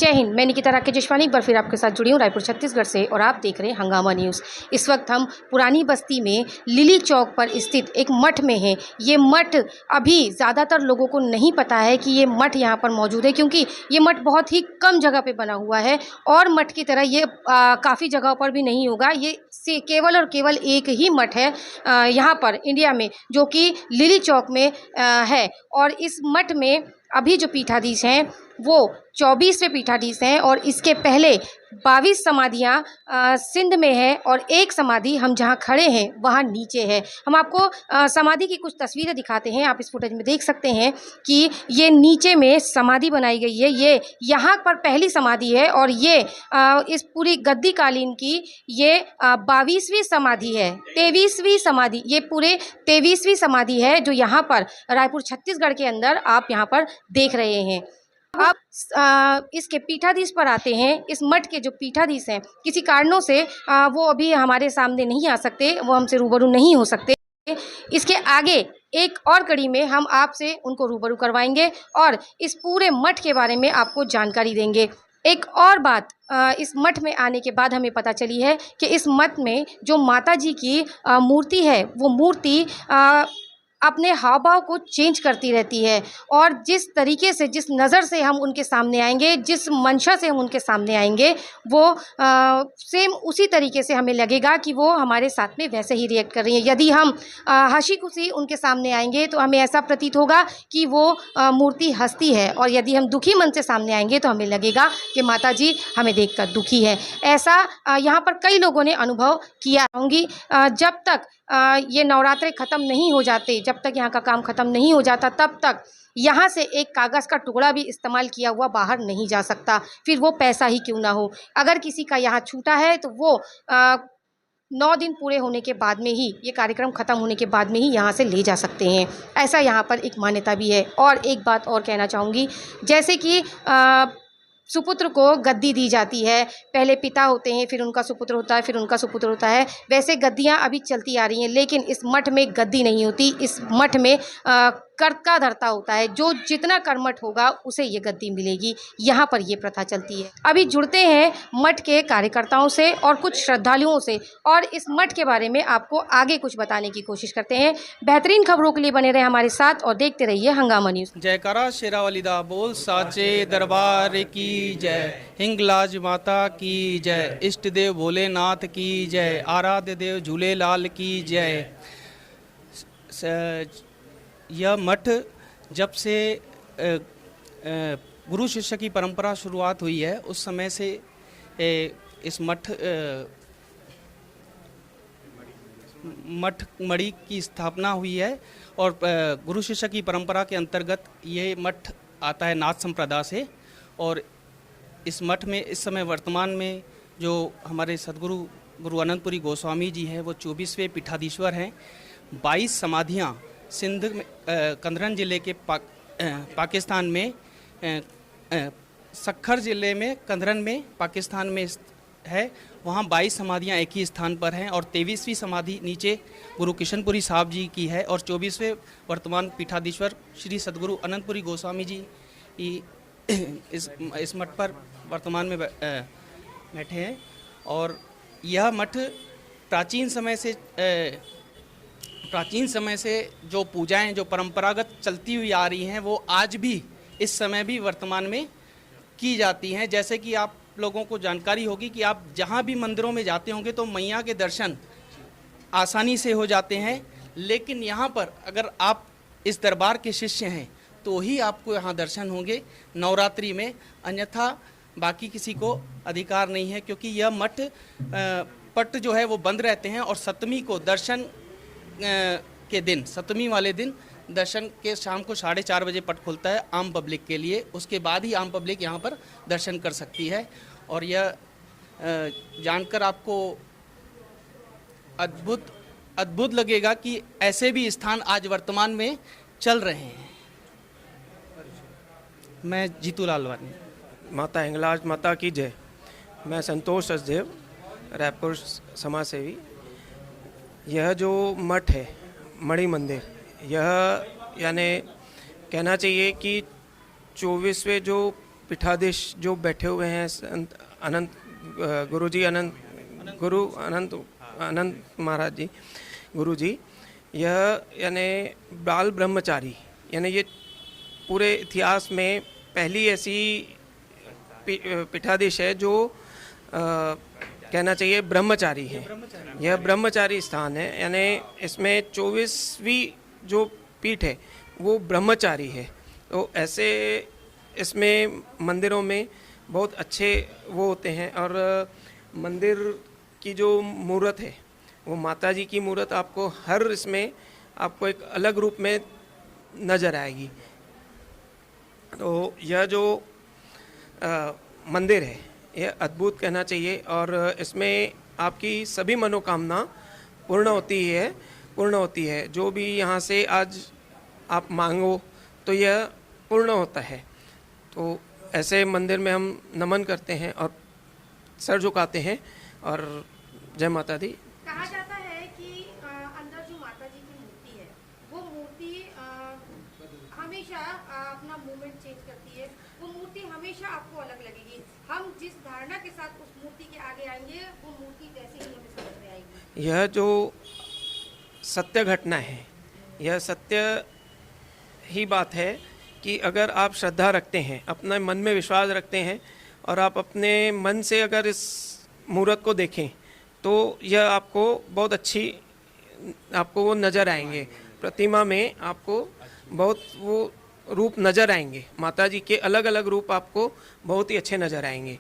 जय हिंद। मैं निकिता राकेशवाणी एक बार फिर आपके साथ जुड़ी हूँ रायपुर छत्तीसगढ़ से और आप देख रहे हैं हंगामा न्यूज़। इस वक्त हम पुरानी बस्ती में लिली चौक पर स्थित एक मठ में हैं। ये मठ अभी ज़्यादातर लोगों को नहीं पता है कि ये मठ यहाँ पर मौजूद है, क्योंकि ये मठ बहुत ही कम जगह पे बना हुआ है और मठ की तरह ये काफ़ी जगहों पर भी नहीं होगा। ये केवल और केवल एक ही मठ है यहाँ पर इंडिया में, जो कि लिली चौक में है। और इस मठ में अभी जो पीठाधीश हैं वो 24वें पीठाधीश हैं और इसके पहले 22 समाधियाँ सिंध में है और एक समाधि हम जहाँ खड़े हैं वहाँ नीचे है। हम आपको समाधि की कुछ तस्वीरें दिखाते हैं। आप इस फुटेज में देख सकते हैं कि ये नीचे में समाधि बनाई गई है। ये यहाँ पर पहली समाधि है और ये इस पूरी गद्दी कालीन की ये 22वीं समाधि है, 23वीं समाधि, ये पूरे 23वीं समाधि है जो यहाँ पर रायपुर छत्तीसगढ़ के अंदर आप यहाँ पर देख रहे हैं। आप इसके पीठाधीश पर आते हैं। इस मठ के जो पीठाधीश हैं किसी कारणों से वो अभी हमारे सामने नहीं आ सकते, वो हमसे रूबरू नहीं हो सकते। इसके आगे एक और कड़ी में हम आपसे उनको रूबरू करवाएंगे और इस पूरे मठ के बारे में आपको जानकारी देंगे। एक और बात इस मठ में आने के बाद हमें पता चली है कि इस मठ में जो माता जी की मूर्ति है वो मूर्ति अपने हाव भाव को चेंज करती रहती है और जिस तरीके से, जिस नज़र से हम उनके सामने आएंगे, जिस मंशा से हम उनके सामने आएंगे, वो सेम उसी तरीके से हमें लगेगा कि वो हमारे साथ में वैसे ही रिएक्ट कर रही है। यदि हम हंसी खुशी उनके सामने आएंगे तो हमें ऐसा प्रतीत होगा कि वो मूर्ति हंसती है और यदि हम दुखी मन से सामने आएंगे तो हमें लगेगा कि माता जी हमें देखकर दुखी है। ऐसा यहाँ पर कई लोगों ने अनुभव किया होंगी। जब तक ये नवरात्रे ख़त्म नहीं हो जाते, जब तक यहाँ का काम ख़त्म नहीं हो जाता, तब तक यहाँ से एक कागज़ का टुकड़ा भी इस्तेमाल किया हुआ बाहर नहीं जा सकता, फिर वो पैसा ही क्यों ना हो। अगर किसी का यहाँ छूटा है तो वो 9 दिन पूरे होने के बाद में ही, ये कार्यक्रम ख़त्म होने के बाद में ही यहाँ से ले जा सकते हैं। ऐसा यहाँ पर एक मान्यता भी है। और एक बात और कहना चाहूँगी, जैसे कि सुपुत्र को गद्दी दी जाती है, पहले पिता होते हैं, फिर उनका सुपुत्र होता है, फिर उनका सुपुत्र होता है, वैसे गद्दियाँ अभी चलती आ रही हैं। लेकिन इस मठ में गद्दी नहीं होती। इस मठ में कर्ता धर्ता होता है, जो जितना कर्मठ होगा उसे ये गद्दी मिलेगी। यहाँ पर ये प्रथा चलती है। अभी जुड़ते हैं मठ के कार्यकर्ताओं से और कुछ श्रद्धालुओं से और इस मठ के बारे में आपको आगे कुछ बताने की कोशिश करते हैं। बेहतरीन खबरों के लिए बने रहे हमारे साथ और देखते रहिए हंगामा न्यूज़। जयकारा शेरावाली दा बोल साचे दरबार की जय, हिंगलाज माता की जय, इष्ट देव भोलेनाथ की जय, आराध्य देव झूलेलाल की जय। यह मठ जब से गुरु शिष्य की परंपरा शुरुआत हुई है उस समय से इस मठ मड़ी की स्थापना हुई है और गुरु शिष्य की परंपरा के अंतर्गत ये मठ आता है नाथ संप्रदाय से। और इस मठ में इस समय वर्तमान में जो हमारे सदगुरु गुरु अनंतपुरी गोस्वामी जी हैं वो 24वें पीठाधीश्वर हैं। 22 समाधियाँ सिंध में कंधरन ज़िले के पाकिस्तान में सक्खर ज़िले में कंधरन में पाकिस्तान में है, वहाँ 22 समाधियाँ एक ही स्थान पर हैं और 23वीं समाधि नीचे गुरु किशनपुरी साहब जी की है और 24वें वर्तमान पीठाधीश्वर श्री सदगुरु अनंतपुरी गोस्वामी जी इस मठ पर वर्तमान में बैठे हैं। और यह मठ प्राचीन समय से जो पूजाएं जो परंपरागत चलती हुई आ रही हैं वो आज भी इस समय भी वर्तमान में की जाती हैं। जैसे कि आप लोगों को जानकारी होगी कि आप जहां भी मंदिरों में जाते होंगे तो मैया के दर्शन आसानी से हो जाते हैं, लेकिन यहां पर अगर आप इस दरबार के शिष्य हैं तो ही आपको यहाँ दर्शन होंगे नवरात्रि में, अन्यथा बाकी किसी को अधिकार नहीं है, क्योंकि यह मठ पट जो है वो बंद रहते हैं और सप्तमी को दर्शन के दिन, सप्तमी वाले दिन दर्शन के शाम को 4:30 बजे पट खुलता है आम पब्लिक के लिए। उसके बाद ही आम पब्लिक यहाँ पर दर्शन कर सकती है। और यह जानकर आपको अद्भुत लगेगा कि ऐसे भी स्थान आज वर्तमान में चल रहे हैं। मैं जीतू लालवानी। माता हिंगलाज माता की जय। मैं संतोष सचदेव, रायपुर समाज सेवी। यह जो मठ है मणि मंदिर, यह यानी कहना चाहिए कि 24वें जो पीठाधीश जो बैठे हुए हैं संत अनंत गुरुजी अनंत महाराज जी गुरुजी, यह यानी बाल ब्रह्मचारी, यानी ये पूरे इतिहास में पहली ऐसी पीठाधीश है जो कहना चाहिए ब्रह्मचारी है। यह ब्रह्मचारी स्थान है, यानी इसमें 24वीं जो पीठ है वो ब्रह्मचारी है। तो ऐसे इसमें मंदिरों में बहुत अच्छे वो होते हैं। और मंदिर की जो मूर्त है वो माता जी की मूर्त आपको हर इसमें आपको एक अलग रूप में नज़र आएगी। तो यह जो मंदिर है यह अद्भुत कहना चाहिए, और इसमें आपकी सभी मनोकामना पूर्ण होती है। जो भी यहाँ से आज आप मांगो तो यह पूर्ण होता है। तो ऐसे मंदिर में हम नमन करते हैं और सर झुकाते हैं। और जय माता दी। कहा जाता है कि अंदर जो माता जी की मूर्ति है वो मूर्ति हमेशा अपना मूवमेंट चेंज करती है, वो मूर्ति हमेशा आपको अलग लगेगी। हम जिस धारणा के साथ उस मूर्ति के आगे आएंगे वो मूर्ति वैसे ही हमें समझ में आएगी। यह जो सत्य घटना है, यह सत्य ही बात है कि अगर आप श्रद्धा रखते हैं, अपने मन में विश्वास रखते हैं और आप अपने मन से अगर इस मूर्त को देखें तो यह आपको बहुत अच्छी आपको वो नज़र आएंगे। प्रतिमा में आपको बहुत वो रूप नज़र आएंगे, माता जी के अलग अलग रूप आपको बहुत ही अच्छे नज़र आएंगे।